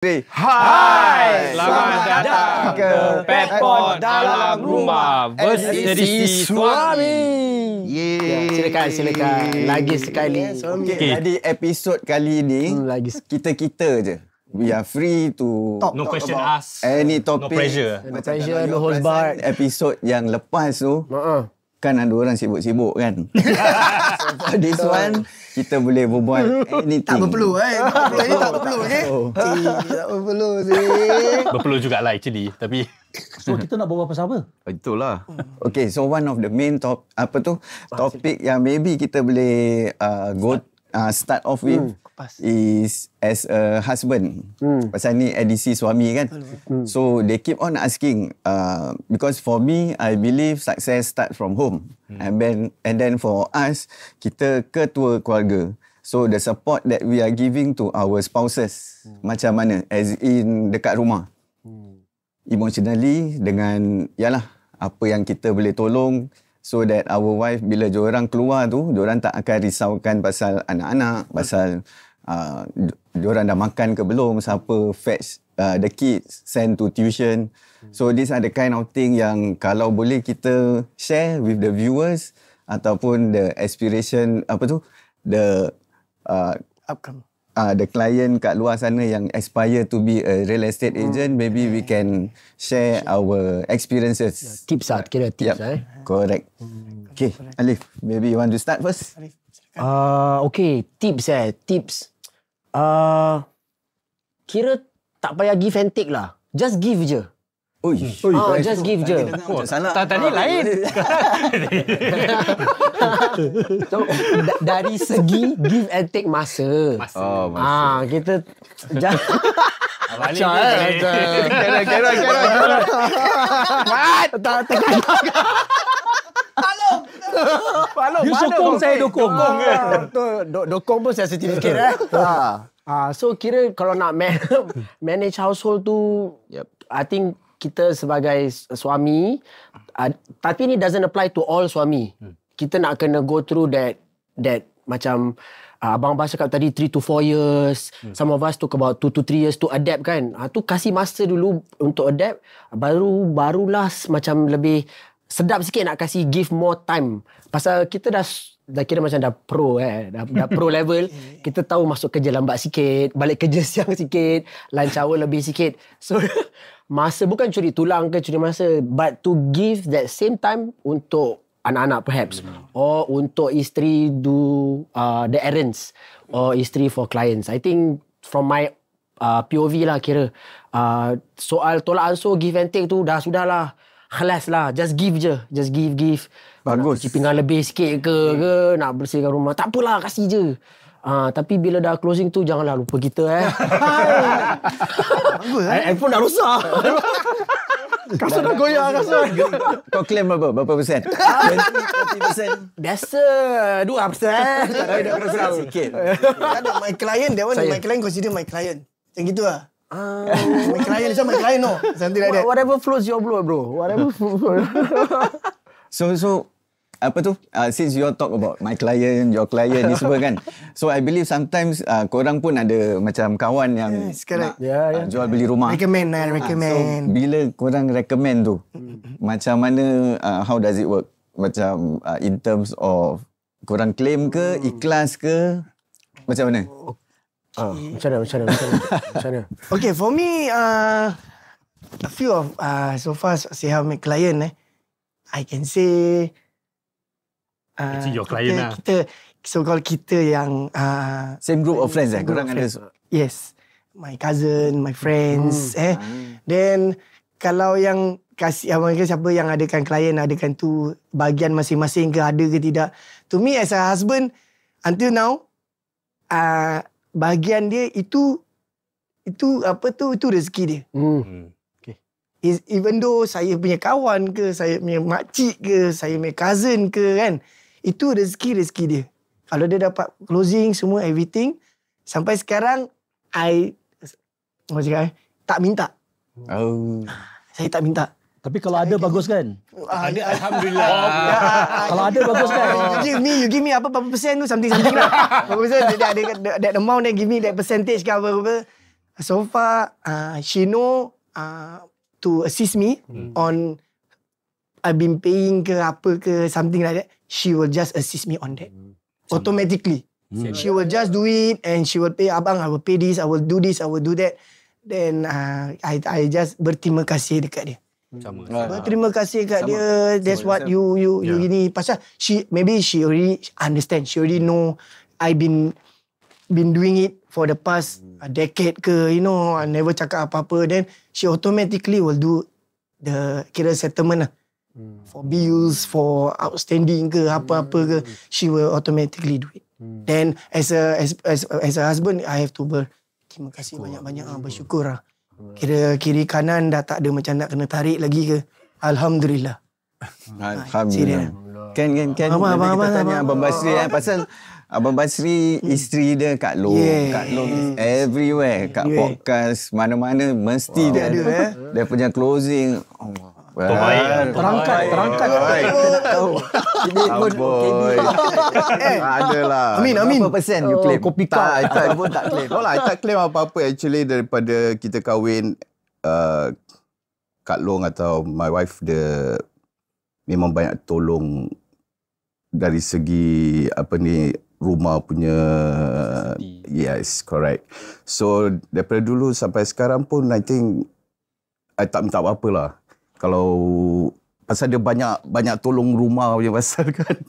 Hai, selamat datang ke Petpot Dalam Rumah edisi suami. Silakan lagi sekali. Jadi episod kali ni kita je. We are free to No question asked. any topic. No pressure. No pressure, no holds barred. Episod yang lepas tu kan ada orang sibuk-sibuk kan. So for this one kita boleh berbual anything. Tak berpeluh Ini tak berpeluh tak berpeluh Berpeluh jugalah actually. Tapi So kita nak berbual pasal apa? Itulah. Okay, so one of the main topik yang maybe kita boleh start off with is as a husband. Pasal ni edisi suami kan. So they keep on asking because for me I believe success start from home. And then for us kita ketua keluarga. So the support that we are giving to our spouses macam mana as in dekat rumah. Emotionally dengan apa yang kita boleh tolong so that our wife bila diorang keluar tu diorang tak akan risaukan pasal anak-anak, pasal diorang dah makan ke belum, siapa fetch the kids, send to tuition. So these are the kind of thing yang kalau boleh kita share with the viewers ataupun the aspiration the Outcome. The client kat luar sana yang aspire to be a real estate agent, maybe we can share our experiences. Tips kira tips Correct. Okay, Alif, maybe you want to start first? Okay, tips. Kira tak payah give and take lah. Just give je. Just give je. tadi lain. So, dari segi give and take masa. Kita You sokong, saya dukung. Dokong pun saya sensitif sikit So kira kalau nak manage household tu, I think kita sebagai suami, tapi ni doesn't apply to all suami. Kita nak kena go through that macam abang Abbas cakap tadi 3 to 4 years. Some of us took about 2 to 3 years to adapt kan. Tu kasih masa dulu untuk adapt. Barulah macam lebih sedap sikit nak kasih give more time. Pasal kita dah kira macam dah pro dah pro level. Kita tahu masuk kerja lambat sikit, balik kerja siang sikit, lunch hour lebih sikit. So masa bukan curi tulang ke curi masa, but to give that same time untuk anak-anak perhaps, or untuk isteri do the errands, or isteri for clients. I think from my POV lah kira soal tolak ansur give and take tu dah sudahlah. Khalas lah, just give je. Just give. Bagus. Nak cuci pinggan lebih sikit ke nak bersihkan rumah, tak apalah, kasih je. Tapi bila dah closing tu janganlah lupa kita Bagus handphone dah rosak. Kasut dah goyang kasut. Kau claim berapa persen? 20%? Biasa 2%. Tak ada kurang sikit. Ada my client, that one my client consider my client. Macam gitu lah. My client, so my client no. Something like that. Whatever floats your boat, bro. Whatever floats. So since you all talk about my client, your client ni semua kan. So I believe sometimes korang pun ada macam kawan yang nak jual beli rumah. Recommend. So bila korang recommend tu, macam mana, how does it work? Macam in terms of korang claim ke, ikhlas ke, macam mana? Macam mana? Okay, for me, a few of so far say how my client I can say your client kita so-called kita yang Same group of friends korang ada? Yes, my cousin, my friends Then kalau yang kasih siapa yang adakan klien, adakan tu bahagian masing-masing ke, ada ke tidak. To me as a husband, until now bahagian dia itu rezeki dia. Okay. Even though saya punya kawan ke, saya punya makcik ke, saya punya cousin ke kan, itu rezeki dia. Kalau dia dapat closing semua everything, sampai sekarang tak minta. Saya tak minta. Tapi kalau ada bagus kan? Ada, alhamdulillah. Kalau ada bagus kan? You give me berapa persen tu, something lah. Berapa persen, that amount then give me that percentage ke apa-apa. So far, she know to assist me on I've been paying ke apa ke something like that. She will just assist me on that automatically. She will just do it and she will pay. Abang, I will pay this, I will do this, I will do that. Then I just berterima kasih dekat dia. Berterima kasih kat dia. That's what you ini. Pasal maybe she already understand. She already know I been doing it for the past decade ke, you know, I never cakap apa-apa. Then she automatically will do the kira settlement lah. For bills, for outstanding ke, apa-apa ke, she will automatically do it. Then as a husband, I have to terima kasih banyak-banyak, bersyukur lah. Kira kiri kanan dah tak ada macam nak kena tarik lagi ke. Alhamdulillah. Alhamdulillah. Kan kita tanya Abang Basri pasal Abang Basri isteri dia Kak Long. Kak Long is everywhere. Kat podcast mana-mana mesti dia ada. Dia punya closing. Terangkat. Ini pun KB. Adalah. Amin. Berapa persen you claim? Kopi Tak claim. I tak claim apa-apa actually daripada kita kahwin. Kak Long atau my wife dia memang banyak tolong dari segi rumah punya. Yes, correct. So daripada dulu sampai sekarang pun I think I tak minta apa-apa lah. Kalau pasal dia banyak tolong rumah punya pasal kan.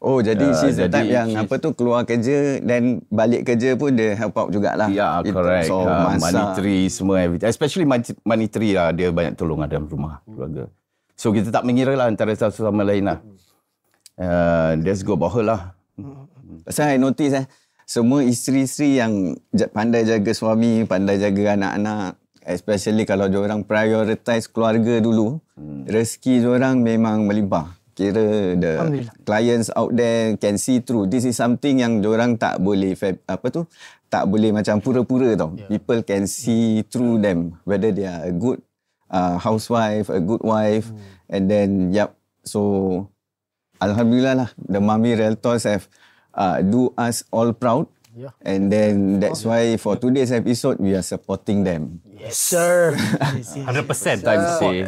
Oh, jadi she's the type yang keluar kerja dan balik kerja pun dia help out jugalah. Ya, correct. So, monetary semua everything. Especially monetary lah, dia banyak tolong dalam rumah keluarga. So kita tak mengira lah antara satu sama lain lah. Let's go about her lah. Pasal I notice semua isteri-isteri yang pandai jaga suami, pandai jaga anak-anak, especially kalau diorang prioritize keluarga dulu, rezeki diorang memang melimpah. Kira the clients out there can see through. This is something yang diorang tak boleh tak boleh macam pura-pura tau. People can see through them whether they are a good housewife, a good wife, and then so alhamdulillah lah, the Mami Realtors have do us all proud. And then that's why for today's episode we are supporting them. Yes, sir. 100% time say.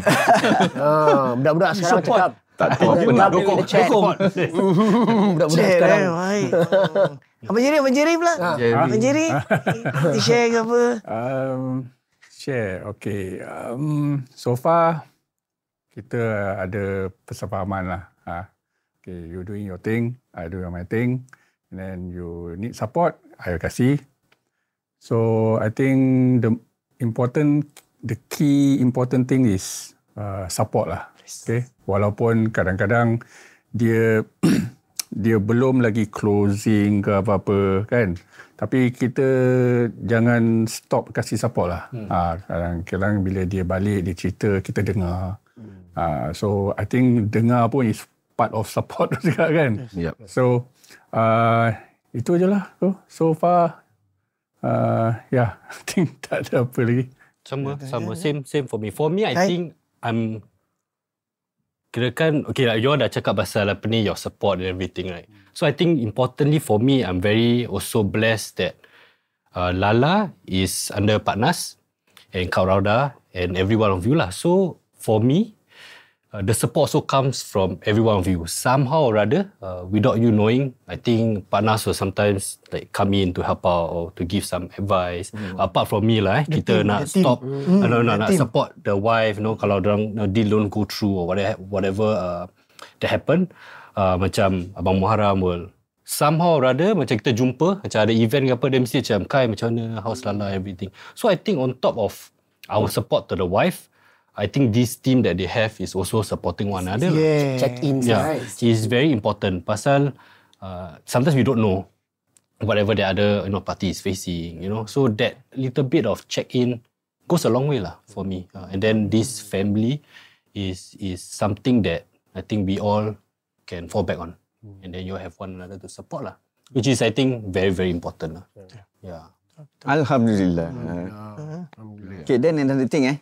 Budak-budak sekarang cakap tak tahu apa nak dukung. Budak-budak sekarang. Abang Jerry pula. Abang Jerry, share ke apa? Share, okay. So far, kita ada persefahaman lah. Okay, you doing your thing, I do my thing. And then you need support, I will kasih. So I think the key important thing is support lah. Okay, walaupun kadang-kadang dia belum lagi closing ke apa-apa kan, tapi kita jangan stop kasih support lah. Kadang-kadang bila dia balik dia cerita, kita dengar. So I think dengar pun is part of support juga kan. So itu je lah. So far I think tak ada apa lagi. Sama. Same for me. For me, I think I'm kirakan, okay, like, you all dah cakap pasal apa ni, your support and everything, right? So I think importantly for me, I'm very also blessed that Lala is under Pak Nas and Kak Rauda and every one of you lah. So for me, the support also comes from every one of you. Somehow or rather, without you knowing, I think Pak Nas will sometimes like come in to help out or to give some advice. Apart from me lah, kita nak stop, nak support the wife, kalau dorang deal don't go through or whatever that happen. Macam Abang Muharram will somehow or rather, macam kita jumpa, macam ada event ke apa, dia mesti macam, Kai macam mana, how's Lala, everything. So I think on top of our support to the wife, I think this team that they have is also supporting one another. Check-ins, right? It's very important. Pasal sometimes we don't know whatever the other party is facing. So that little bit of check-in goes a long way lah for me. And then this family is something that I think we all can fall back on. And then you have one another to support lah, which is I think very very important lah. Alhamdulillah. Okay, then another thing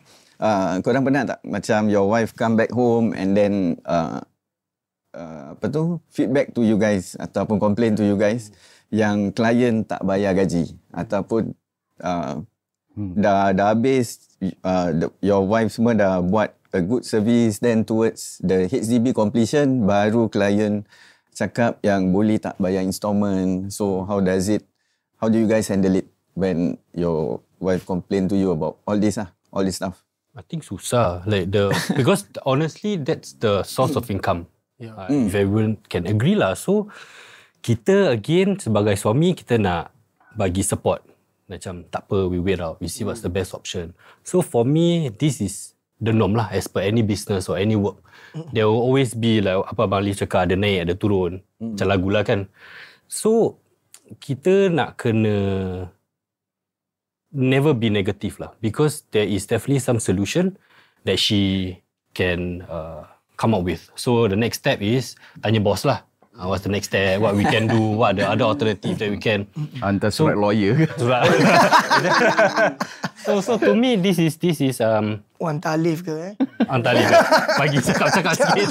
korang pernah tak macam your wife come back home and then feedback to you guys ataupun complain to you guys yang klien tak bayar gaji ataupun dah habis, your wife semua dah buat a good service, then towards the HDB completion, baru client cakap yang boleh tak bayar installment. So how do you guys handle it when your wife complain to you about all this stuff? I think susah. Because honestly, that's the source of income. If everyone can agree lah. So, kita again sebagai suami, kita nak bagi support. Macam tak apa, we wait out. We see what's the best option. So for me, this is the norm lah as per any business or any work. There will always be like apa Abang Ali cakap, ada naik, ada turun. Macam lagu lah kan. So, kita nak kena never be negative lah. Because there is definitely some solution that she can come up with. So the next step is tanya boss lah. What's the next step? What we can do? What are the other alternatives that we can? Hantar surat lawyer. Surat. So to me this is Talif ke Talif. Bagi cakap sikit.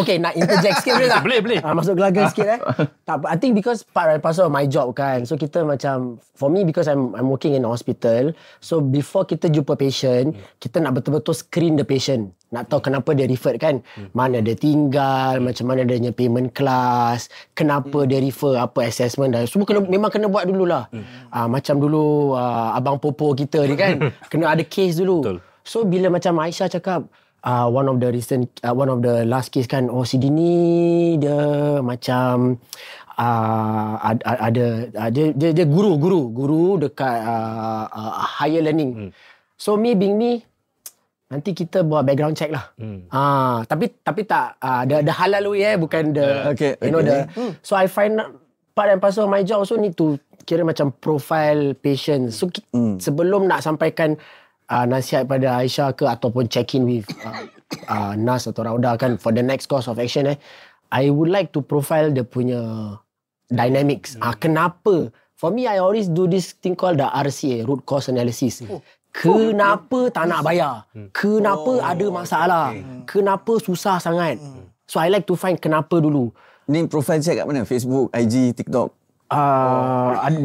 Okay, nak interject sikit boleh tak? Boleh. Masuk gelagat sikit Tak, I think because part and parcel of my job kan. So kita macam, for me because I'm working in a hospital. So before kita jumpa patient, kita nak betul-betul screen the patient. Nak tahu kenapa dia refer kan. Mana dia tinggal, macam mana dia punya payment class, kenapa dia refer, apa assessment dah. Semua memang kena buat dululah. Macam dulu abang Popo kita ni kan, kena ada case dulu. Betul. So bila macam Aisyah cakap one of the last case kan, si Dini dia macam dia guru dekat higher learning. So being me, nanti kita buat background check lah. Tapi tak the halal way bukan the so I find part and parcel of my job also need to kira macam profile patient. So sebelum nak sampaikan nasihat pada Aisyah ke ataupun check in with Nas atau Rauda kan for the next course of action I would like to profile dia punya dynamics. Kenapa? For me, I always do this thing called the RCA, root cause analysis. Kenapa tak nak bayar? Kenapa ada masalah? Kenapa susah sangat? So I like to find kenapa dulu. Ni profile check kat mana? Facebook, IG, TikTok? Ada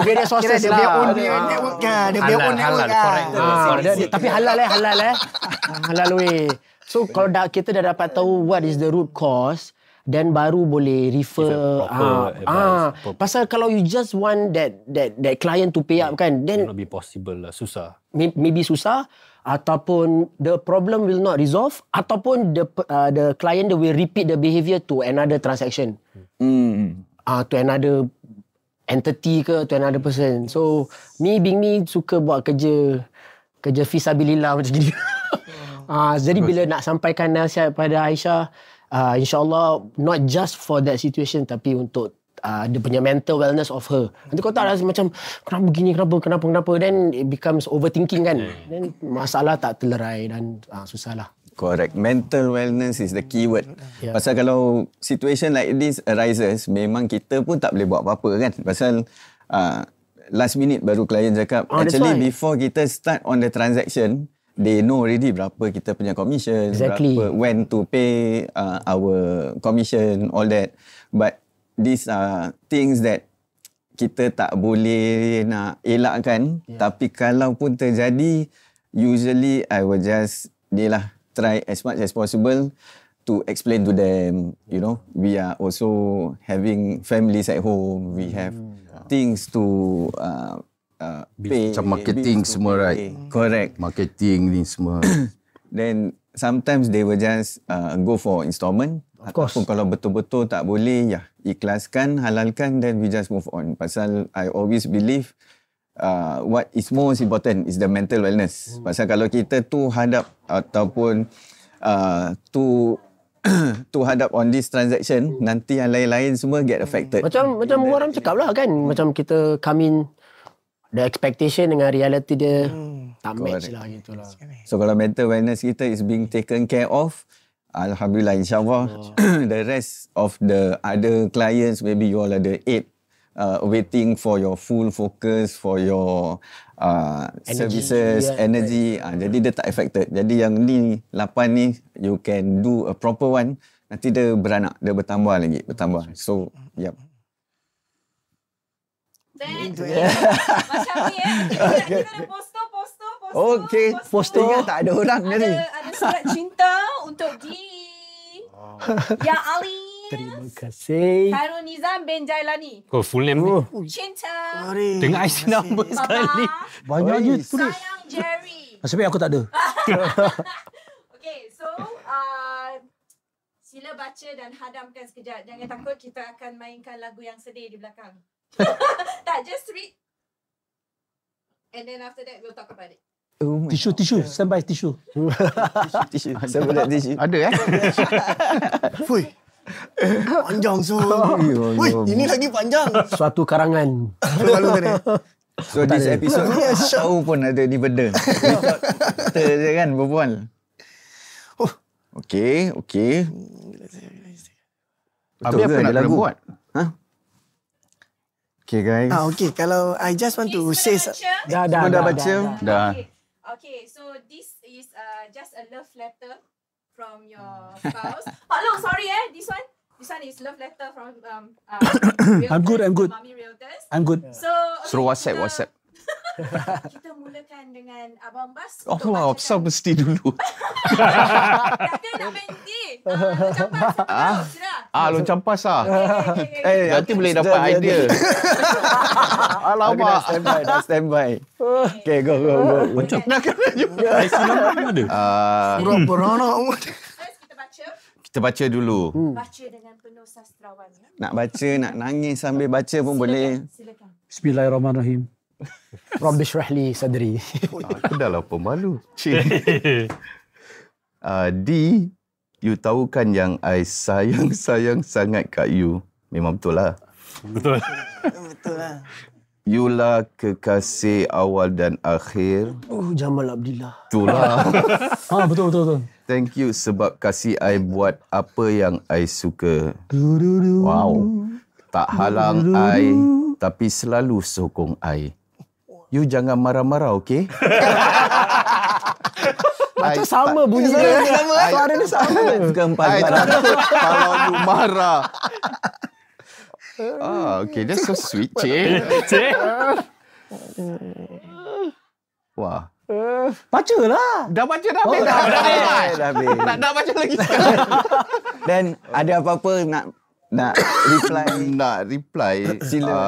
various sources dia lah. dia own network kan. Dia own network kan. Tapi halal halal way. So kalau kita dah dapat tahu what is the root cause, then baru boleh refer pasal kalau you just want that client to pay up kan, then not be possible lah, susah. Maybe susah, ataupun the problem will not resolve, ataupun the client will repeat the behaviour to another transaction. To another entity ke, to another person. So being me suka buat kerja fisabilillah macam gini. Jadi bila nak sampaikan nasihat pada Aisyah, insyaAllah not just for that situation, tapi untuk dia punya mental wellness of her. Nanti kau tak rasa macam kenapa begini, kenapa, then it becomes overthinking kan. Then masalah tak terlerai dan susahlah. Correct. Mental wellness is the key word. Pasal kalau situation like this arises, memang kita pun tak boleh buat apa-apa kan. Pasal last minute baru klien cakap, actually before kita start on the transaction, they know already berapa kita punya commission, berapa, when to pay our commission, all that. But these are things that kita tak boleh nak elakkan. Tapi kalau pun terjadi, usually I will just try as much as possible to explain to them, we are also having families at home, we have things to pay. Macam marketing semua, right? Correct. Marketing ni semua. Then sometimes they will just go for installment. Ataupun kalau betul-betul tak boleh, ikhlaskan, halalkan, then we just move on. Pasal I always believe what is most important is the mental wellness. Pasal kalau kita tu hadap ataupun tu hadap on this transaction, nanti yang lain-lain semua get affected. Macam orang cakap lah kan, macam kita come in, the expectation dengan reality dia tak match lah gitu lah. So kalau mental wellness kita is being taken care of, alhamdulillah, insyaAllah the rest of the other clients, maybe you all ada 8 waiting for your full focus for your services, energy. Jadi dia tak affected. Jadi yang ni 8 ni, you can do a proper one. Nanti dia beranak, dia bertambah lagi, bertambah. So, Macam ni kita ada poster. Okey. Poster. Ingat tak ada orang tadi. Ada surat cinta untuk Ya Ali. Terima kasih. Khairul Nizam bin Jailani. Oh, full name ni. Cinta. Dengan IC number sekali. Banyaknya tulis. Sayang Jerry. Nasib baik aku tak ada. Okay, so sila baca dan hadamkan sekejap. Jangan takut, kita akan mainkan lagu yang sedih di belakang. Tak, just read. And then after that, we'll talk about it. Tisu. Stand by tisu. Tisu. Saya boleh tisu. Ada Fui. Panjang so. Woi, ini lagi panjang. Suatu karangan. Malu kan? So this episode tahu pun ada ni benda. Kita je kan berbual. Okey. Habis apa nak kena buat? Okay guys. Okay, kalau I just want to say... Dah baca? Dah. Okay, so this is just a love letter from your spouse. Pak Long, sorry this one is love letter from Realtors, I'm good. Mami Realtors. I'm good. So Suruh WhatsApp. Kita mulakan dengan Abang Bas. Allah, apasal mesti dulu? Kata nak berhenti. Long campas lah. Okay. Nanti boleh dapat idea. Alamak. Dah standby. Okay, go. Macam nak kena juga. IC number mana ada? First kita baca. Kita baca dulu. Baca dengan penuh sastrawan. Nak baca, nak nangis sambil baca pun boleh. Silakan. Bismillahirrahmanirrahim. Rabbi shrah li sadri. Aku dah lah pemalu. You tahu kan yang I sayang sangat kat you. Memang betul lah. Betul. Betul lah. You lah kekasih awal dan akhir. Jamal Abdillah. Itulah. Betul. Thank you sebab kasih I buat apa yang I suka. Wow. Tak halang I, tapi selalu sokong I. You jangan marah-marah, okey? Macam sama bunyi dia. Suara dia sama. Bukan I takut kalau you marah. Okay, that's so sweet, Cik. Wah. Bacalah. Dah baca dah habis. Dah habis. Nak baca lagi. Dan ada apa-apa nak reply? Nak reply. Sila.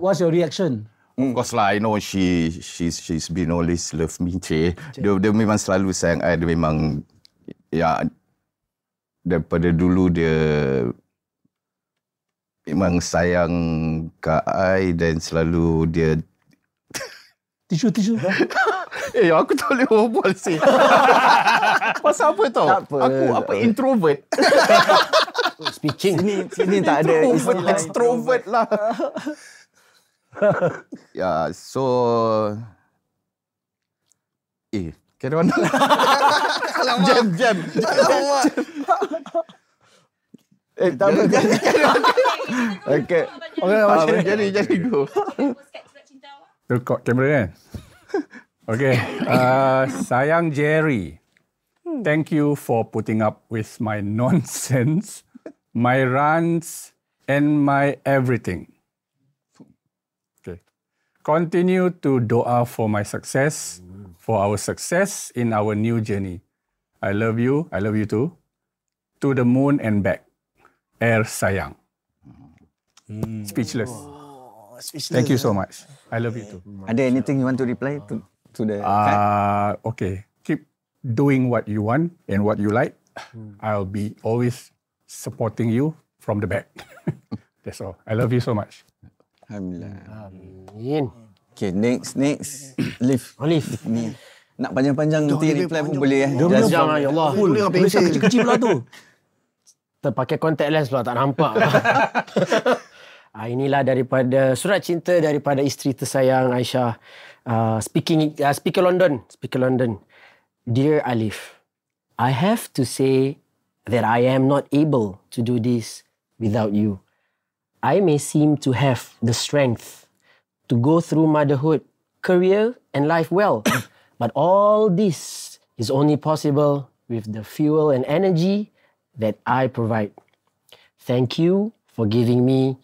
What's your reaction? Of course lah, I know she's been always love me, Cik. Dia memang selalu sayang I. Dia memang, daripada dulu dia memang sayang kat I dan selalu dia... Tisu. Aku tak boleh berbual sih. Pasal apa tau? Tak apa. Aku introvert. Speaking. Sini tak ada Introvert, extrovert lah. So... carry on. Jam. Okay. Jadi go. Rekod kamera kan? Okay. Sayang Jerry. Thank you for putting up with my nonsense, my rants, and my everything. Okay. Continue to doa for my success, for our success in our new journey. I love you too. To the moon and back. Air sayang. Speechless. Thank you so much. I love you too. Ada anything you want to reply to the card? Okay. Keep doing what you want and what you like. I'll be always supporting you from the back. That's all. I love you so much. Alhamdulillah. Amin. Okay, next. Liv. Ni. Nak panjang-panjang nanti reply pun boleh. Jangan, ya Allah. Tulis kecil-kecil pula tu. Terpakai contact lens pula, tak nampak. Inilah daripada surat cinta daripada isteri tersayang Aisyah. Speaker London. Dear Alif, I have to say that I am not able to do this without you. I may seem to have the strength to go through motherhood, career and life well. But all this is only possible with the fuel and energy that I provide. Thank you for giving me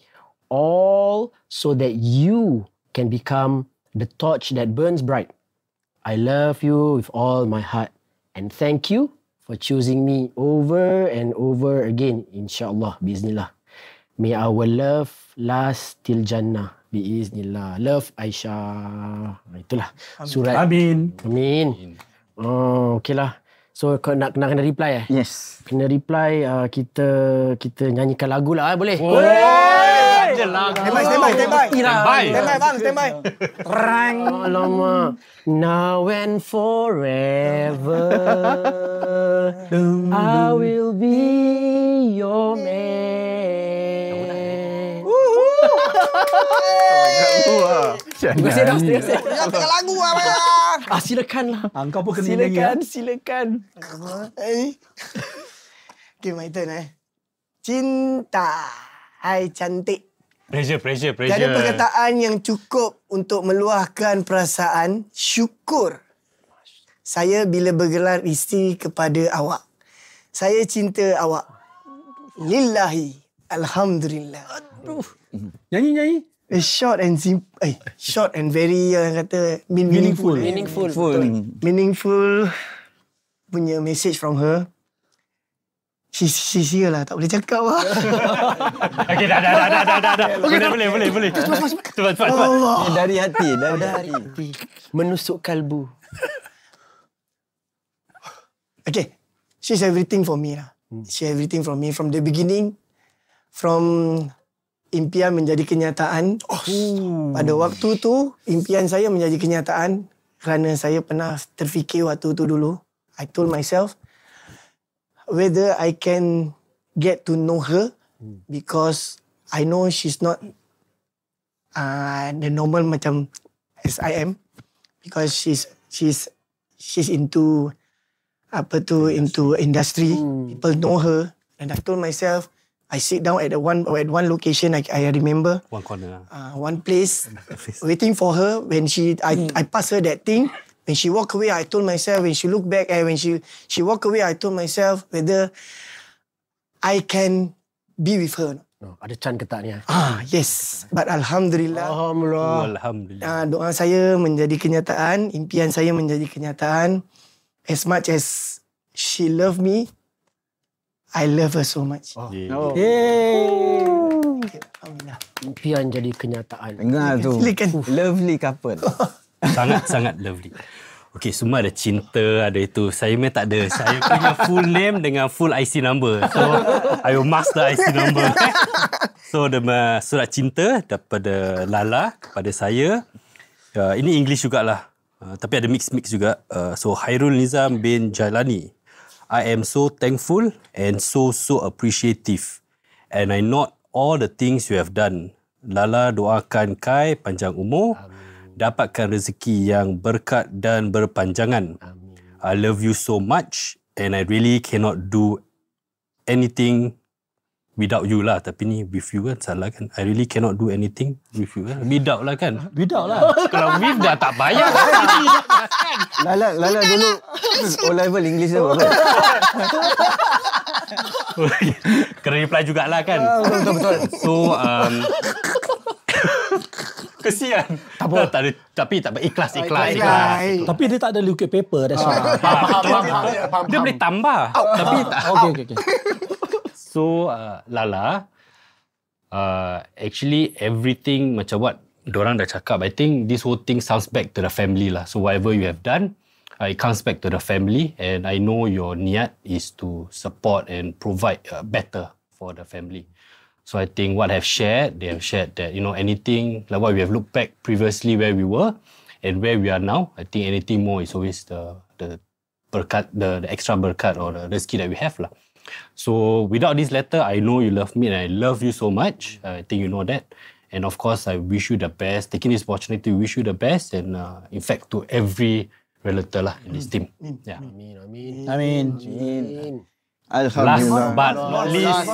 all so that you can become the torch that burns bright. I love you with all my heart and thank you for choosing me over and over again. InsyaAllah, biiznillah. May our love last till Jannah. Biiznillah. Love, Aisyah. Itulah surat. Amin. Amin. Oh, okay lah. So kau nak kena reply Yes. Kena reply, kita nyanyikan lagu lah, boleh? Stand by. Alamak. Now and forever I will be your man. Tengah lagu lah. Silakanlah. Kau pun kena nyanyi. Silakan. Okay, my turn Cinta. Hai cantik. Pressure. Tiada perkataan yang cukup untuk meluahkan perasaan syukur saya bila bergelar isteri kepada awak. Saya cinta awak. Lillahi. Alhamdulillah. Nyanyi. Short and simple. Short and very kata meaningful. Meaningful punya message from her. She's here lah. Tak boleh cakap lah. Okay, dah. Boleh. Cepat. Dari hati. Menusuk kalbu. Okay. She's everything for me lah. She's everything from me. From the beginning. From impian menjadi kenyataan. Pada waktu tu, impian saya menjadi kenyataan. Kerana saya pernah terfikir waktu tu dulu. I told myself, whether I can get to know her because I know she's not the normal macam as I am, because she's into into industry. People know her, and I told myself I sit down at one location. I remember One corner. one place waiting for her. When I pass her that thing. When she walk away, I told myself, when she look back, when she walk away, I told myself whether I can be with her. Ada can ke tak ni? Yes. But Alhamdulillah. Alhamdulillah. Doa saya menjadi kenyataan. Impian saya menjadi kenyataan. As much as she love me, I love her so much. Alhamdulillah. Impian jadi kenyataan. Dengar tu. Silakan. Lovely couple. Sangat lovely. Okay, semua ada cinta, ada itu. Saya memang tak ada. Saya punya full name dengan full IC number. So, I will master IC number. So, surat cinta daripada Lala kepada saya. Ini English jugalah. Tapi ada mix juga. So, Hairul Nizam bin Jailani. I am so thankful and so appreciative. And I know all the things you have done. Lala doakan Kai panjang umur. Dapatkan rezeki yang berkat dan berpanjangan. Amin. I love you so much and I really cannot do anything without you lah. Tapi ni with you kan salah kan. I really cannot do anything with you kan. Without lah kan. Without lah. Kalau with dah tak payah. Lala dulu O-level English tu apa? Kena reply jugalah kan. Betul. So kesian. Tak ada, tapi tak apa. Ikhlas. Tapi dia tak ada liquid paper. That's why. Dia boleh tambah. Tapi tak. Okay. So Lala, actually everything macam what dorang dah cakap, I think this whole thing sounds back to the family lah. So whatever you have done, it comes back to the family, and I know your niat is to support and provide better for the family. So I think what they have shared that, anything, like what we have looked back previously where we were and where we are now, I think anything more is always the berkat, the extra berkat or the rezeki that we have lah. So without this letter, I know you love me and I love you so much. I think you know that. And of course, I wish you the best. Taking this opportunity to wish you the best, and in fact to every relative lah in this team. Yeah. Amin. Alhamdulillah. Last but not least,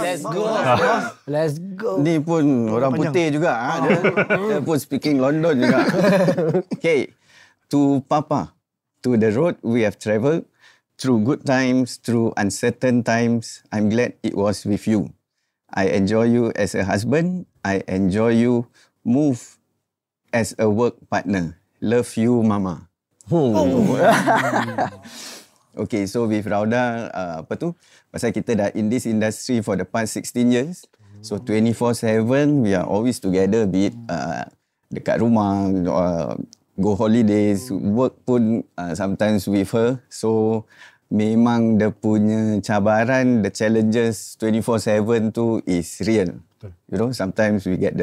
Let's go. Ni pun orang putih juga. Dia pun speaking London juga. Okay. To Papa, to the road we have travelled, through good times, through uncertain times, I'm glad it was with you. I enjoy you as a husband. I enjoy you move as a work partner. Love you, Mama. Okay, so with Rauda, pasal kita dah in this industry for the past 16 years. So 24/7, we are always together, be it dekat rumah, go holidays, work pun sometimes with her. So memang dia punya cabaran, the challenges 24/7 tu is real. You know, sometimes we get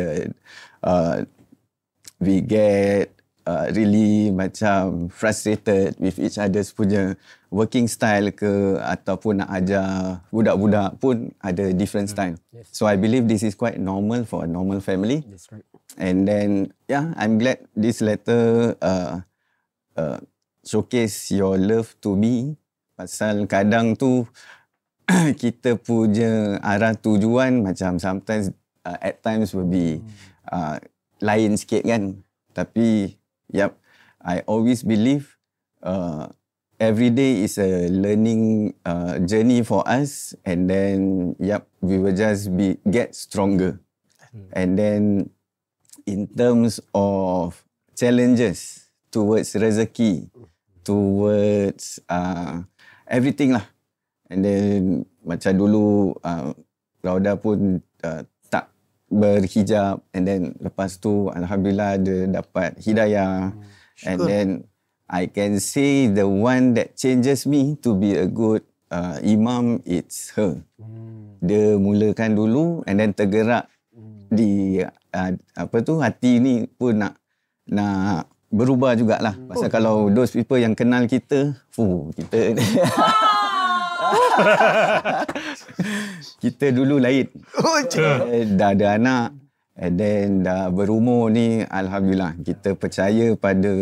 really macam frustrated with each other's punya working style ke, ataupun nak ajar budak-budak pun ada different style. Yes. So I believe this is quite normal for a normal family. That's right. And then I'm glad this letter showcase your love to me. Pasal kadang tu kita punya arah tujuan macam sometimes at times will be lain sikit kan. Tapi I always believe every day is a learning journey for us, and then we will just get stronger. And then in terms of challenges towards rezeki, towards everything lah. And then macam dulu Rauda pun tak berhijab, and then lepas tu alhamdulillah dia dapat hidayah. And then I can say the one that changes me to be a good imam, it's her. Dia mulakan dulu and then tergerak di hati ni pun nak berubah jugalah. Pasal kalau those people yang kenal kita, kita kita dulu lain. Dah ada anak, and then dah berumur ni, alhamdulillah kita percaya pada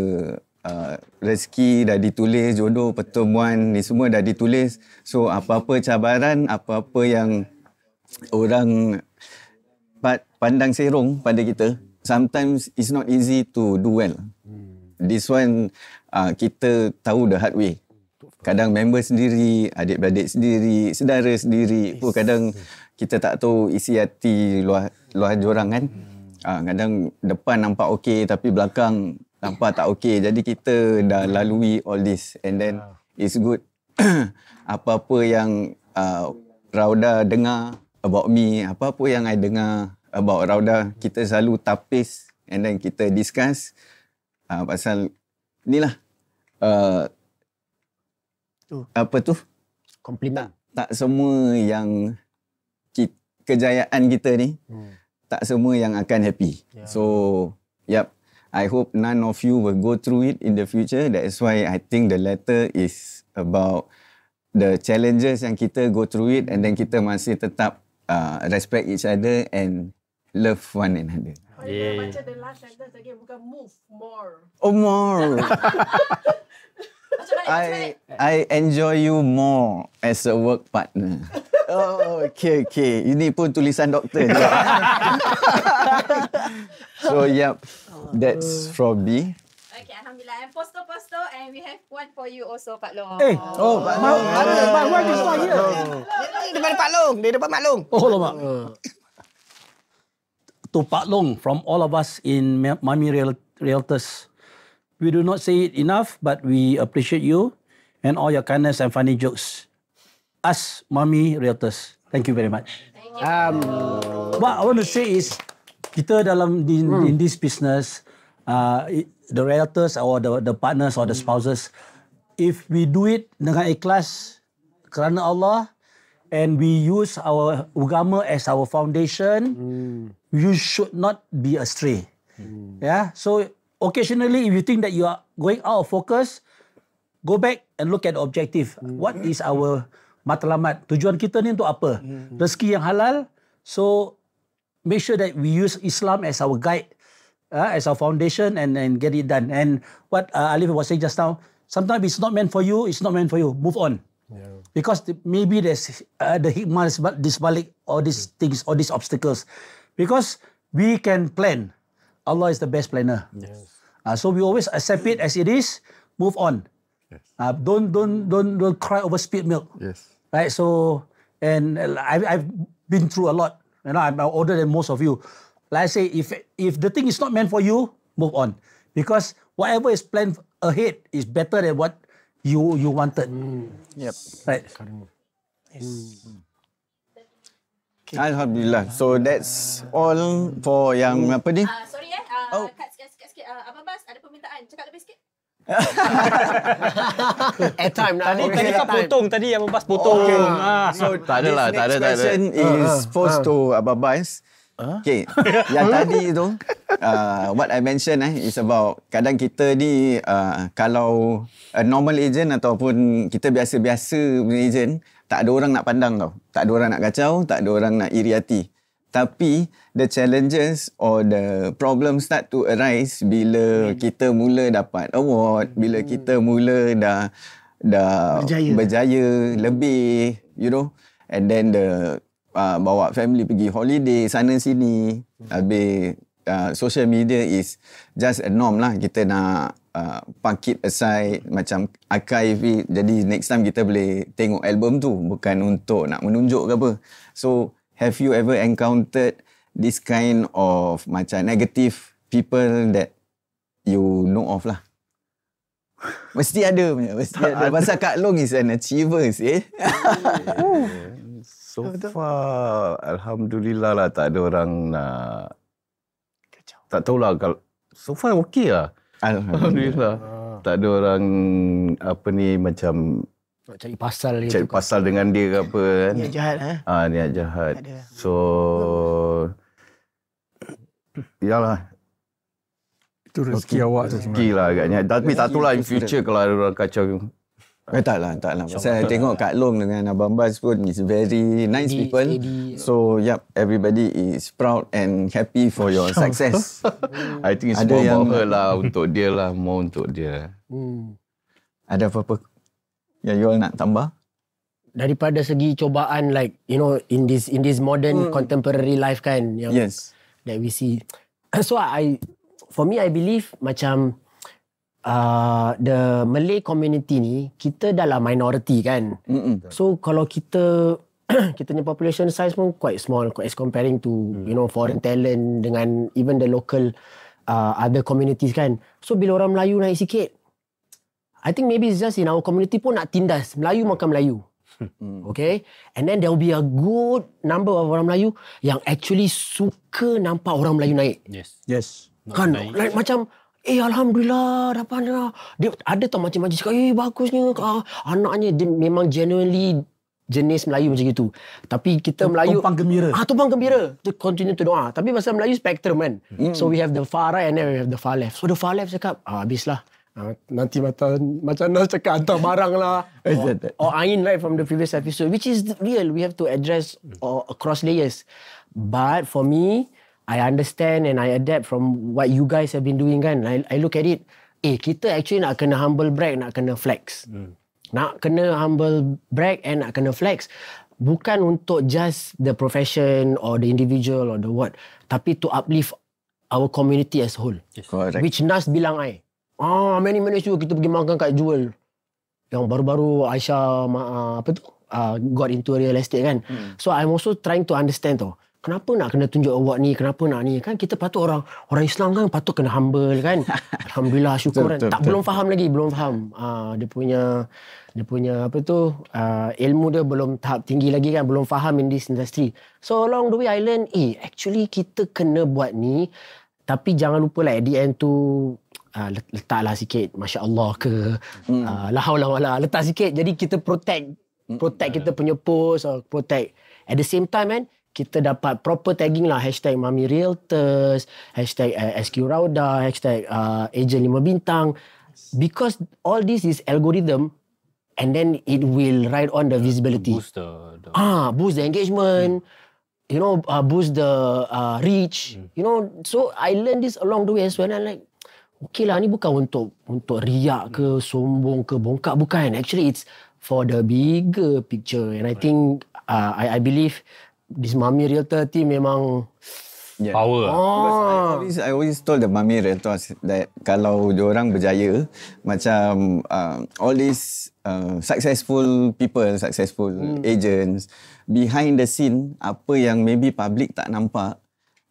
rezeki dah ditulis, jodoh, pertemuan ni semua dah ditulis. So apa-apa cabaran, apa-apa yang orang pandang serong pada kita, sometimes it's not easy to do well. This one kita tahu the hard way. Kadang member sendiri, adik-beradik sendiri, saudara sendiri pun kadang kita tak tahu isi hati luar jorang kan. Kadang depan nampak okey tapi belakang nampak tak okey. Jadi kita dah lalui all this, and then it's good. Apa-apa yang Rauda dengar about me, apa-apa yang I dengar about Rauda, kita selalu tapis and then kita discuss pasal inilah komplimen. Tak semua yang kejayaan kita ni tak semua yang akan happy. So I hope none of you will go through it in the future. That's why I think the letter is about the challenges yang kita go through it, and then kita masih tetap respect each other and love one another. Baca the last sentence again, bukan move more. Oh, more. I enjoy you more as a work partner. Oh, okay. Ini pun tulisan doktor je. So, that's from me. Okay, alhamdulillah. And poster, and we have one for you also, Pak Long. Pak Long. Why this one here? Dia depan Pak Long. Dia depan Mak Long. Oh, lama. To Pak Long, from all of us in Mami Realtors, we do not say it enough, but we appreciate you and all your kindness and funny jokes. Us, Mami Realtors. Thank you very much. What I want to say is, kita in this business, the realtors or the partners or the spouses, if we do it dengan ikhlas kerana Allah, and we use our agama as our foundation, you should not be astray. So occasionally, if you think that you are going out of focus, go back and look at the objective. What is our matlamat? Tujuan kita ni untuk apa? Rezeki yang halal. So make sure that we use Islam as our guide, as our foundation, and get it done. And what Alif was saying just now, sometimes it's not meant for you, Move on. Because maybe there's the hikmah this balik all these things, all these obstacles. Because we can plan. Allah is the best planner. So we always accept it as it is, move on. Don't cry over spilled milk. Right? So, and I've been through a lot. You know, I'm older than most of you. Like I say, if the thing is not meant for you, move on. Because whatever is planned ahead is better than what you wanted. Yep. Right. Alhamdulillah. So that's all for yang apa ni? Sorry cut sikit. Abang Bas ada permintaan. Cakap lebih sikit. Airtime nak. Tadi kan potong tadi Abang Bas potong. So Tak ada lah, tak ada. question is posed to Abang Bas. Okay, yang tadi tu, what I mentioned is about kadang kita ni kalau a normal agent ataupun kita biasa-biasa punya agent, tak ada orang nak pandang tau. Tak ada orang nak kacau, tak ada orang nak iri hati. Tapi the challenges or the problems start to arise bila kita mula dapat award, bila kita mula dah berjaya lebih, you know, and then bawa family pergi holiday sana sini. Habis social media is just a norm lah. Kita nak park it aside, macam archive it. Jadi next time kita boleh tengok album tu, bukan untuk nak menunjuk ke apa. So have you ever encountered this kind of macam negative people that you know of lah? Mesti ada punya, mesti ada. Pasal Kak Long is an achiever, sih. So far, Alhamdulillah lah, tak ada orang nak kacau. Tak tahulah, kalau so far okey lah. Alhamdulillah. Tak ada orang apa ni macam nak cari pasal cari pasal dengan dia ke apa kan. Niat jahat niat jahat. So yalah. Itu rezeki awak tu sebenarnya. Rezeki lah agaknya. Tapi tak tahulah in future kalau ada orang kacau. Tak lah. Saya tengok Kak Long dengan Abang Bas pun is very nice people. So, everybody is proud and happy for your success. I think it's more about her lah, untuk dia lah, more untuk dia. Ada apa-apa yang you all nak tambah? Daripada segi cobaan, like, you know, in this modern contemporary life kan, yang that we see. So, for me, I believe macam the Malay community ni, kita dalam minority kan. So kalau kita punya population size pun quite small as comparing to you know foreign talent dengan even the local other communities kan. So bila orang Melayu naik sikit, I think maybe it's just in our community pun nak tindas Melayu makan Melayu. Okay, and then there will be a good number of orang Melayu yang actually suka nampak orang Melayu naik. Yes. Kan like, macam Alhamdulillah dapat dah. Dia ada tau macam-macam cakap, bagusnya anaknya. Dia memang genuinely jenis Melayu macam itu. Tapi kita Melayu tumpang gembira. Tumpang gembira. Dia continue to doa. Tapi pasal Melayu spektrum kan. So we have the far right and then we have the far left. So the far left cakap, habislah. Nanti macam Nas cakap hantar barang lah. Or Ain right from the previous episode. Which is real. We have to address across layers. But for me, I understand and I adapt from what you guys have been doing kan. I look at it, kita actually nak kena humble brag, nak kena flex. Nak kena humble brag and nak kena flex. Bukan untuk just the profession or the individual or the what. Tapi to uplift our community as whole. Correct. Which Nas bilang many juga kita pergi makan kat Jewel. Yang baru-baru Aisyah got into real estate kan. So I'm also trying to understand tau. Kenapa nak kena tunjuk award ni? Kenapa nak ni? Kan kita patut orang Islam kan patut kena humble kan. Alhamdulillah, syukur kan. Belum faham lagi, belum faham. Dia punya ilmu dia belum tahap tinggi lagi kan, belum faham in this industry. So along the way I learn, actually kita kena buat ni, tapi jangan lupa lah at the end tu letaklah sikit masya-Allah ke la haula wala, letak sikit jadi kita protect kita punya post or protect. At the same time kan, kita dapat proper tagging lah, hashtag Mami Realtors, hashtag SQ Rauda, hashtag Agent 5 Bintang. Because all this is algorithm and then it will ride on the visibility. Boost the boost the engagement, you know, boost the reach, you know. So I learned this along the way as well. And like, okay lah, ni bukan untuk riak ke, sombong ke, bongkak, bukan. Actually it's for the bigger picture. And I think, I believe this Mami Realtor team memang Power. I always told the Mami Realtors that kalau diorang berjaya, macam all these successful people, successful agents, behind the scene, apa yang maybe public tak nampak,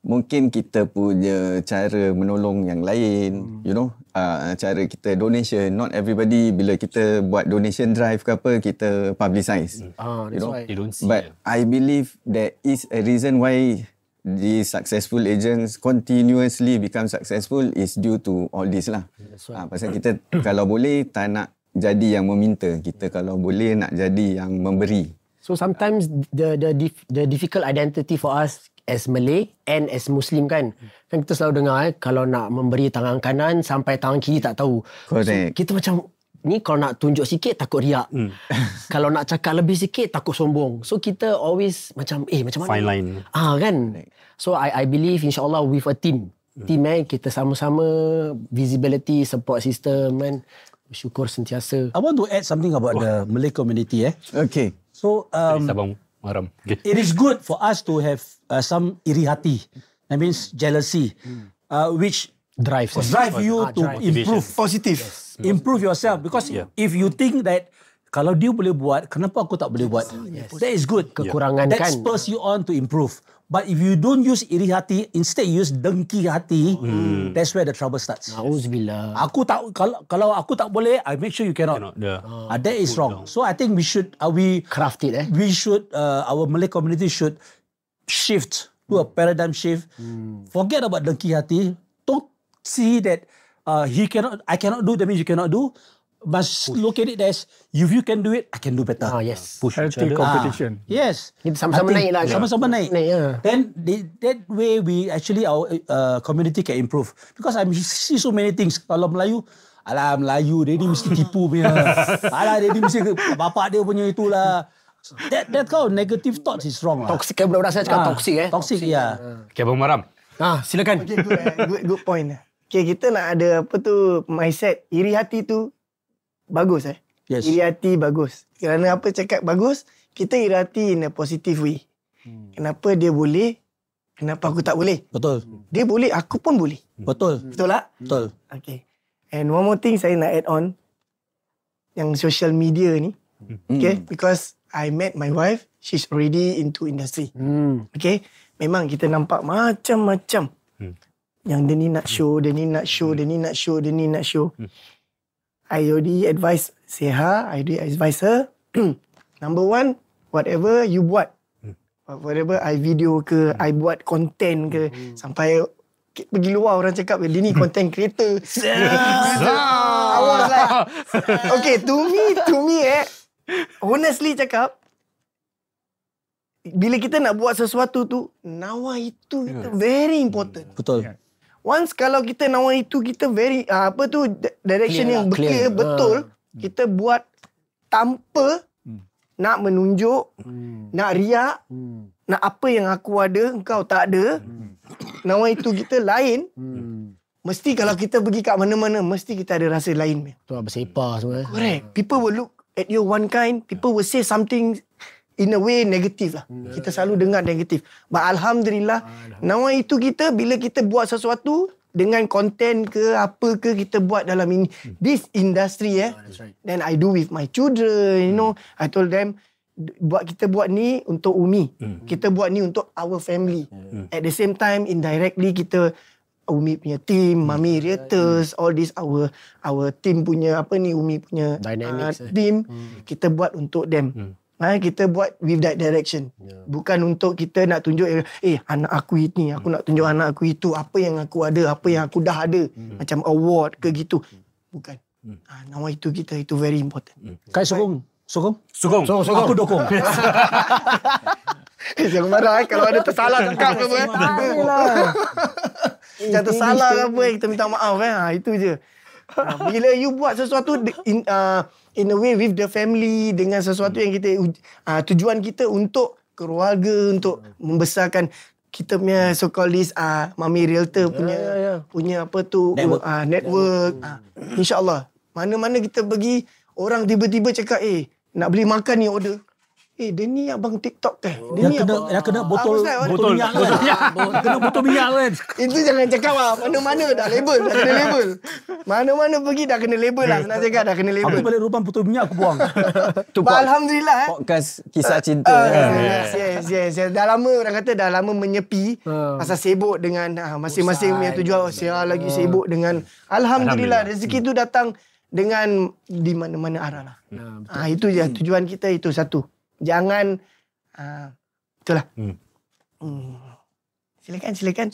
mungkin kita punya cara menolong yang lain, you know, cara kita donation. Not everybody bila kita buat donation drive ke apa, kita publicize. You know, why. You don't see. but I believe there is a reason why the successful agents continuously become successful is due to all this lah. Pasal kita kalau boleh tak nak jadi yang meminta, kita kalau boleh nak jadi yang memberi. So sometimes the difficult identity for us as Malay and as Muslim kan kita selalu dengar kalau nak memberi tangan kanan sampai tangan kiri tak tahu. Correct. So, kita macam ni kalau nak tunjuk sikit takut riak. Kalau nak cakap lebih sikit takut sombong. So kita always macam macam mana? Fine line. Kan. So I believe insyaAllah with a team. Kita sama-sama visibility support system kan. Bersyukur sentiasa. I want to add something about the Malay community. Okay. So Sabang Maram. Okay. it is good for us to have some iri hati. That means jealousy, which Drive you to improve. Positif. Improve yourself. Because if you think that kalau dia boleh buat, kenapa aku tak boleh buat? That is good. Kekurangan That kan. spurs you on to improve. But if you don't use iri hati, instead use dengki hati, that's where the trouble starts. Auzubillah. Aku tak kalau aku tak boleh, I make sure you cannot. That is wrong. So I think we should Craft it we should our Malay community should shift to a paradigm shift. Forget about dengki hati. Don't see that I cannot do, that means you cannot do. Must look at it as if you can do it, I can do better. Yes. Push each Healthy other. competition. Yes. Kita sama-sama I think naik lah. Sama-sama naik. ya. Then that way we actually our community can improve. Because I see so many things. Kalau Melayu, alah Melayu dia ni mesti tipu punya. Alah dia ni mesti bapak dia punya itulah. That kind of negative thoughts is wrong lah. Toxic kan budak-budak saya cakap toxic Toxic, yeah. Okay, Abang Maram. Silakan. Okay, good point. Okay, kita nak ada apa tu mindset iri hati tu bagus Yes. Iri hati bagus. Kerana apa cakap bagus, kita iri hati in a positive way. Kenapa dia boleh, kenapa aku tak boleh? Betul. Dia boleh, aku pun boleh. Betul. Betul tak? Betul. Okay. And one more thing saya nak add on, yang social media ni. Okay, because I met my wife, she's already into industry. Okay, memang kita nampak macam-macam. Yang dia ni nak show, dia ni nak show, dia ni nak show, dia ni nak show. I already advise Seha, I already advise her. Number one, whatever you buat, whatever I video ke, I buat content ke, sampai pergi luar orang cakap dia ni content creator. I was like, okay, to me honestly cakap, bila kita nak buat sesuatu tu, nawa itu kita very important. Betul. Once kalau kita nawa itu kita very direction Clear yang lah, clear. clear betul, kita buat tanpa nak menunjuk, nak riak, nak apa yang aku ada engkau tak ada. Nawa itu kita lain. Mesti kalau kita pergi kat mana-mana mesti kita ada rasa lain. Tu bersepah semua. Correct. People will look at you one kind, people will say something in a way negative lah. Kita selalu dengar negatif. But Alhamdulillah, nawa itu kita bila kita buat sesuatu dengan konten ke apa ke kita buat dalam ini this industry then I do with my children, you know. I told them kita buat ni untuk Umi. Kita buat ni untuk our family. At the same time indirectly kita Umi punya team, Mami Realtors, all this our team punya Umi punya team kita buat untuk them. Kita buat with that direction. Bukan untuk kita nak tunjuk anak aku ini, aku nak tunjuk anak aku itu, apa yang aku ada, apa yang aku dah ada. Macam award ke gitu. Bukan. Nama itu kita, itu very important. Kai sokong. Sokong? Sokong. Aku dukung. Jangan marah kalau ada tersalah cakap apa. Jangan tersalah ke apa, kita minta maaf itu je. Bila you buat sesuatu in a way with the family, dengan sesuatu yang kita tujuan kita untuk keluarga, untuk membesarkan kita punya so-called this Mami Realtor punya apa tu network. InsyaAllah mana-mana kita pergi, orang tiba-tiba cakap nak beli makan ni order. dia ni abang TikTok kan? Dia Yang ni kena, abang... yang kena botol minyak kan? Kena botol minyak kan? Itu jangan cakap lah. Mana-mana dah label. Dah kena label. Mana-mana pergi dah kena label lah. Senang cakap dah kena label. Aku balik rumah botol minyak aku buang. Alhamdulillah. Podcast kisah cinta. Yes. Dah lama orang kata dah lama menyepi. Pasal sibuk dengan masing-masing punya tujuan. Saya lagi sibuk dengan... Alhamdulillah. Rezeki tu datang dengan di mana-mana arah lah. Itu je tujuan kita, itu satu. Jangan itulah. Silakan.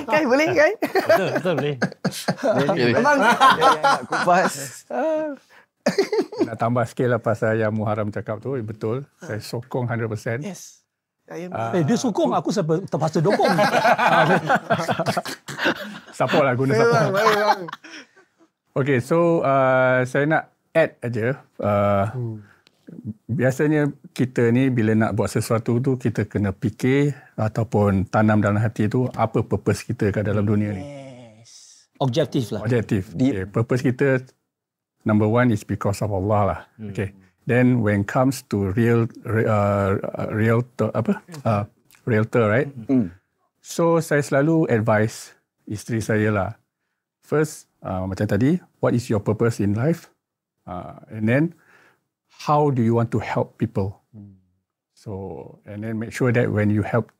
Kai boleh Kai? Betul boleh. Abang Kupas. Nak tambah sikit lah pasal yang Muharram cakap tu. Betul. Saya sokong 100%. yes. Saya Dia sokong, aku terpaksa dukung. Support lah, guna support. bang. Okay, so saya nak add aja. Biasanya kita ni bila nak buat sesuatu tu, kita kena fikir ataupun tanam dalam hati tu apa purpose kita kat dalam dunia ni. Objektif lah. Objektif. Okay, purpose kita number one is because of Allah lah. Okay. Then when comes to realtor, right? So saya selalu advise isteri saya lah. First, macam tadi, what is your purpose in life? And then, how do you want to help people? So, and then make sure that when you help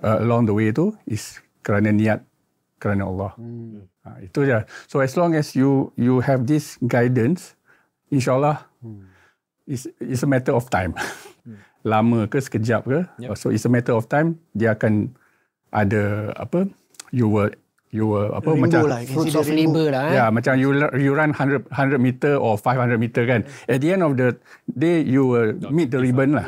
along the way tu, is kerana niat, kerana Allah. Itu je. So, as long as you have this guidance, insyaAllah, it's a matter of time. Lama ke, sekejap ke. So, it's a matter of time, dia akan ada, you will macam Fruits of labor lah. yeah, macam you run 100 meter or 500 meter kan. At the end of the day, you will meet the ribbon lah.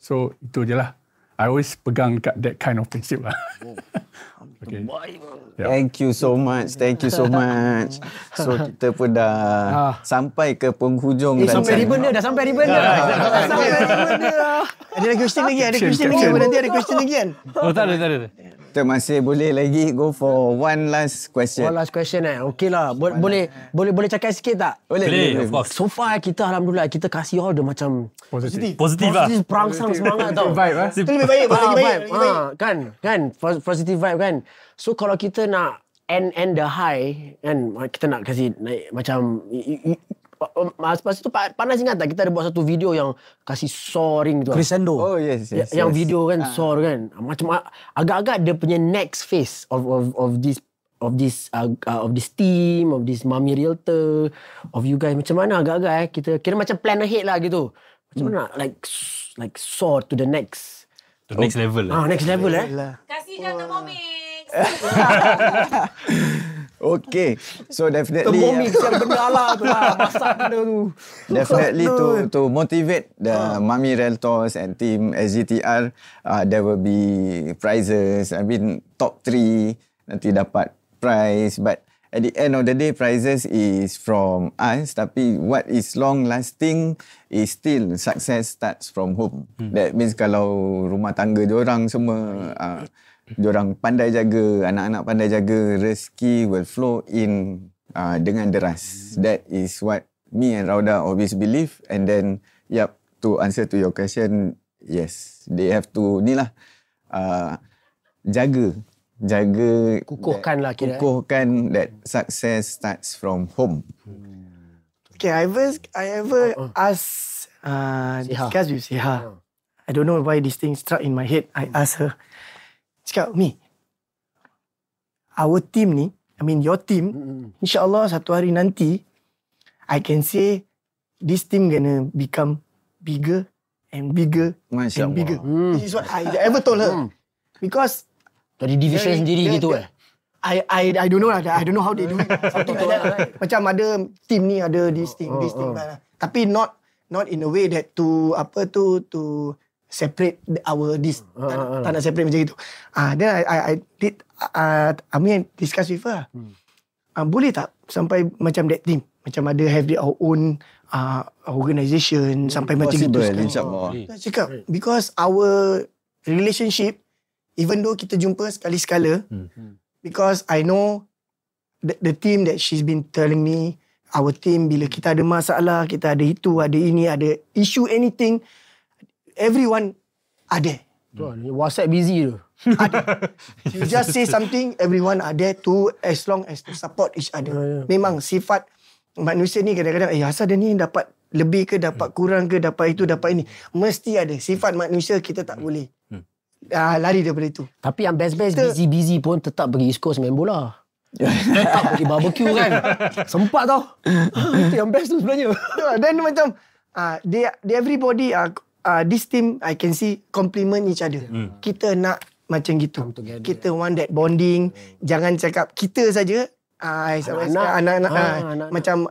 So, itu je lah. I always pegang that kind of principle lah. Okay. Thank you so much. So, kita pun dah sampai ke penghujung. Sampai ribbon dia. Sampai ribbon dia. Ada question lagi? Nanti ada question lagi kan? Oh, tak ada. Kita masih boleh lagi go for one last question. One last question Okey lah. Boleh cakap sikit tak? Boleh. Of course. So far kita Alhamdulillah kita kasih all the macam Positif lah. perangsang semangat tau. Vibe Itu lebih baik. Kan positive vibe kan. So kalau kita nak end the high kan, kita nak kasih naik macam lepas tu panas ingat tak kita ada buat satu video yang kasih soaring tu. Crescendo. Oh yes. Yang video kan soar kan. Macam agak-agak dia punya next phase of this team, of this Mami Realtor, of you guys, macam mana agak-agak kita kira macam plan ahead lah gitu. Macam mana like soar to the next level lah. Next level Kasih je Thermomix. Okay. So definitely Thermomix yang benda lah tu lah. Masak benda tu. definitely to motivate the Mami Realtors and team SGTR, there will be prizes. I mean top 3 nanti dapat prize, but at the end of the day prizes is from us, tapi what is long lasting is still success starts from home. That means kalau rumah tangga diorang semua diorang pandai jaga, anak-anak pandai jaga, rezeki will flow in dengan deras. That is what me and Rauda always believe. And then to answer to your question, yes, they have to jaga Kukuhkan lah kira. kukuhkan that success starts from home. Okay, I ever ask discuss with Siha. I don't know why this thing struck in my head. I asked her, cakap, Mi, our team ni, I mean your team, insyaAllah satu hari nanti, I can say this team gonna become bigger and bigger Masya and bigger. Allah. This is what I ever told her. Because Jadi division sendiri gitu I don't know lah. I don't know how they do it. Something like that. Macam ada team ni ada this thing. Tapi not in a way that to separate our this. Tak nak separate macam itu. Then I did discuss with her. Boleh tak sampai macam that team? Macam ada have their own organisation sampai macam itu. Possible, insyaAllah. Cakap, because our relationship, even though kita jumpa sekali-sekala, because I know the team that she's been telling me, our team, bila kita ada masalah, kita ada itu, ada ini, ada issue, anything, everyone are there. WhatsApp busy tu. You just say something, everyone are there to, as long as to support each other. Memang sifat manusia ni kadang-kadang, asal dia ni dapat lebih ke, dapat kurang ke, dapat itu, dapat ini. Mesti ada. Sifat manusia kita tak boleh lari daripada itu. Tapi yang best-best busy-busy pun tetap pergi East Coast main bola. Tetap pergi barbecue kan. Sempat tau. Itu yang best tu sebenarnya. Dan macam they everybody this team I can see compliment each other. Kita nak macam gitu. Kita want that bonding. Jangan cakap kita saja. Anak-anak macam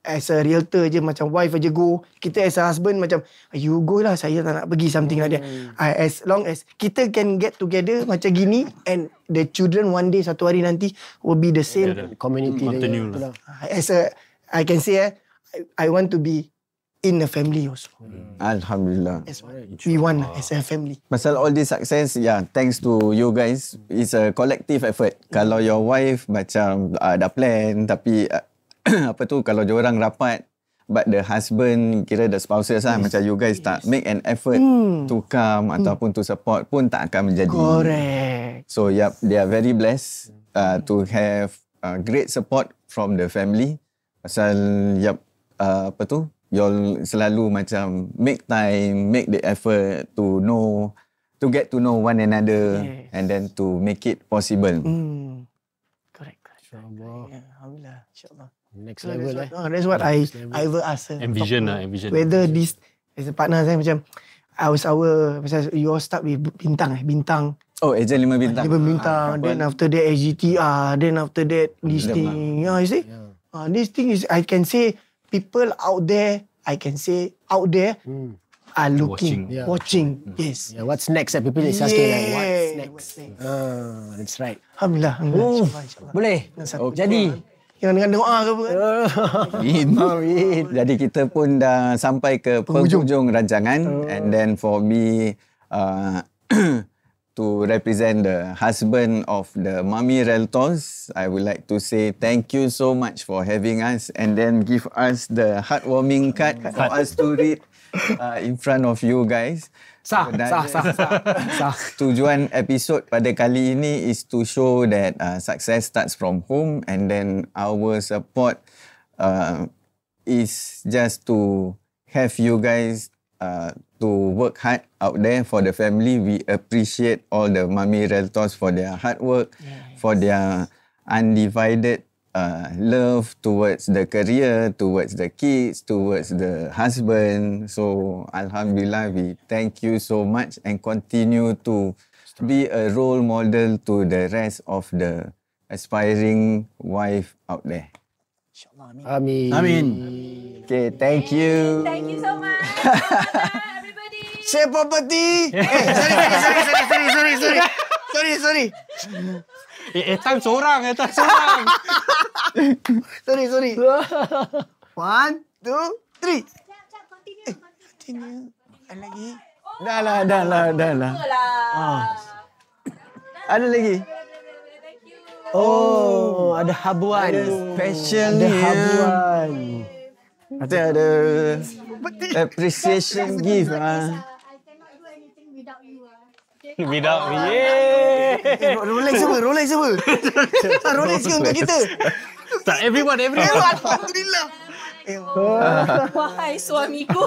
as a realtor je, macam wife aja go. Kita as a husband macam you go lah, saya tak nak pergi, something like that. As long as kita can get together macam gini, and the children one day, satu hari nanti will be the same community. Continue lah. As a, I can say I want to be in a family also. Alhamdulillah. That's what we want as a family. Pasal all this success, thanks to you guys. It's a collective effort. Kalau your wife macam dah plan, tapi apa tu, kalau diorang rapat, but the husband, kira the spouses macam you guys tak make an effort to come ataupun to support, pun tak akan menjadi. Correct. So they are very blessed to have great support from the family. Pasal apa tu, y'all selalu macam make time, make the effort to know, to get to know one another, and then to make it possible. Correct. InsyaAllah. Alhamdulillah. InsyaAllah. Next level That's what I ever ask her. Envision. Whether this, as a partner saya macam, macam you all start with bintang. Oh, agent 5 bintang. 5 bintang. Then after that SGTR. Then after that this thing. You see? This thing is, I can say, people out there, are looking, watching. Yes. Yeah, what's next? People is asking like, what's next? That's right. Alhamdulillah. InsyaAllah. Boleh. Jadi. Yang dengan doa ke apa? Amin. Jadi kita pun dah sampai ke penghujung rancangan. And then for me, to represent the husband of the Mami Realtors, I would like to say thank you so much for having us, and then give us the heartwarming card for us to read in front of you guys. Sah. Tujuan episod pada kali ini is to show that success starts from home, and then our support is just to have you guys to work hard out there for the family. We appreciate all the Mami Realtors for their hard work, for their undivided love towards the career, towards the kids, towards the husband. So Alhamdulillah, we thank you so much, and continue to be a role model to the rest of the aspiring wife out there. InsyaAllah. Amin. Okay, thank you. Thank you so much. Everybody. Share property. Sorry. Etan seorang. Sorry. 1, 2, 3. Continue. Lagi. Dah lah. Ada lagi? Oh, ada habuan. Special Ada ni. habuan. Ada appreciation gift. I cannot do anything without you. Okay? Without me. Rolex apa? Rolex ke untuk kita? Tak, everyone. Alhamdulillah. Wahai suamiku.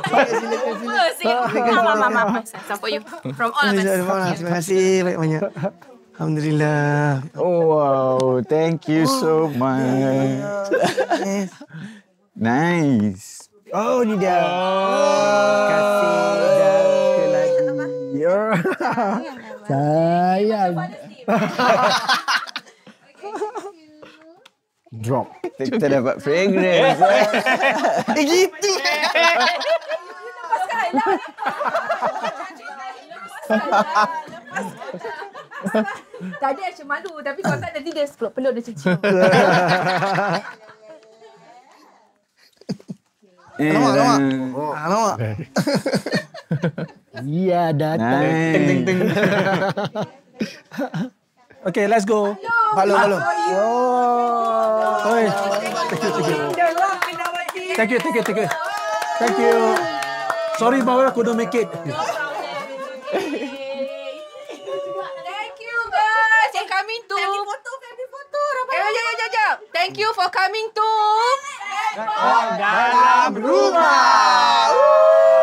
Mama. For you. From all of us. Terima kasih banyak-banyak. Alhamdulillah. Oh wow, thank you so much. Nice. Oh, ni dia. Kasih dah sekali lagi. Sayang. Drop. Kita dapat fragrance. Gitu. Lepaskan lah. Tadi macam malu, tapi kalau tak nanti dia peluk dia cium. Alamak. Ya, datang. Nice. Okay, let's go. Halo. Oh. The rock in Thank you. Thank you. Sorry, Mawar, couldn't make it. Thank you guys for coming to. Family photo. Jap. Thank you for coming to. Dalam rumah.